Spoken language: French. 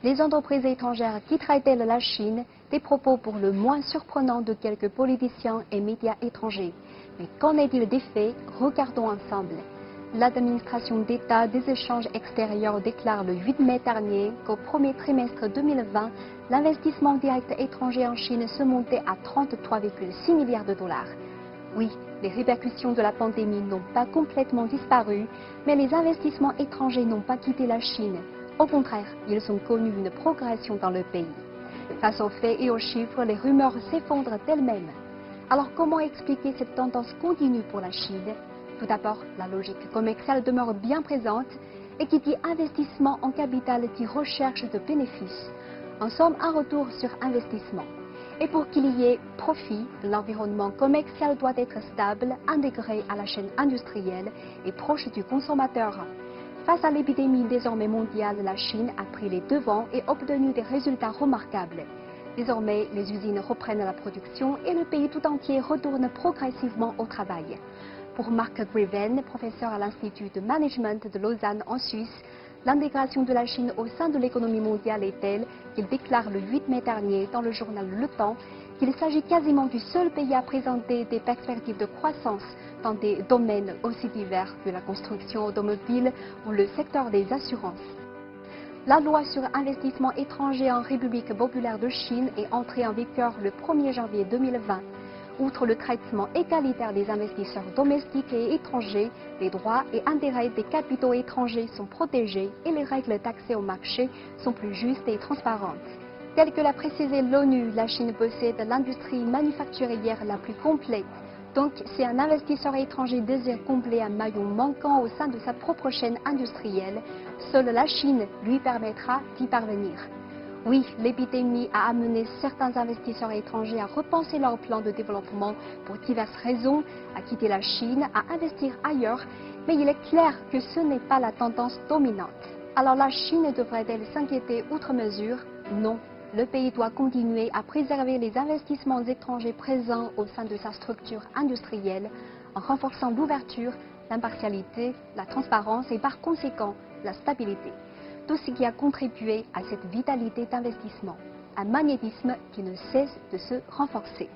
Les entreprises étrangères quitteraient-elles la Chine? Des propos pour le moins surprenants de quelques politiciens et médias étrangers. Mais qu'en est-il des faits? Regardons ensemble. L'administration d'État des échanges extérieurs déclare le 8 mai dernier qu'au premier trimestre 2020, l'investissement direct étranger en Chine se montait à 33,6 milliards de dollars. Oui, les répercussions de la pandémie n'ont pas complètement disparu, mais les investissements étrangers n'ont pas quitté la Chine. Au contraire, ils ont connu une progression dans le pays. Face aux faits et aux chiffres, les rumeurs s'effondrent d'elles-mêmes. Alors comment expliquer cette tendance continue pour la Chine? Tout d'abord, la logique commerciale demeure bien présente et qui dit investissement en capital dit recherche de bénéfices. En somme, un retour sur investissement. Et pour qu'il y ait profit, l'environnement commercial doit être stable, intégré à la chaîne industrielle et proche du consommateur. Face à l'épidémie désormais mondiale, la Chine a pris les devants et obtenu des résultats remarquables. Désormais, les usines reprennent la production et le pays tout entier retourne progressivement au travail. Pour Mark Greven, professeur à l'Institut de Management de Lausanne en Suisse, l'intégration de la Chine au sein de l'économie mondiale est telle qu'il déclare le 8 mai dernier dans le journal Le Temps qu'il s'agit quasiment du seul pays à présenter des perspectives de croissance dans des domaines aussi divers que la construction automobile ou le secteur des assurances. La loi sur investissement étranger en République populaire de Chine est entrée en vigueur le 1er janvier 2020. Outre le traitement égalitaire des investisseurs domestiques et étrangers, les droits et intérêts des capitaux étrangers sont protégés et les règles d'accès au marché sont plus justes et transparentes. Tel que l'a précisé l'ONU, la Chine possède l'industrie manufacturière la plus complète. Donc, si un investisseur étranger désire combler un maillon manquant au sein de sa propre chaîne industrielle, seule la Chine lui permettra d'y parvenir. Oui, l'épidémie a amené certains investisseurs étrangers à repenser leur plan de développement pour diverses raisons, à quitter la Chine, à investir ailleurs, mais il est clair que ce n'est pas la tendance dominante. Alors la Chine devrait-elle s'inquiéter outre mesure? Non. Le pays doit continuer à préserver les investissements étrangers présents au sein de sa structure industrielle en renforçant l'ouverture, l'impartialité, la transparence et par conséquent la stabilité. Tout ce qui a contribué à cette vitalité d'investissement, un magnétisme qui ne cesse de se renforcer.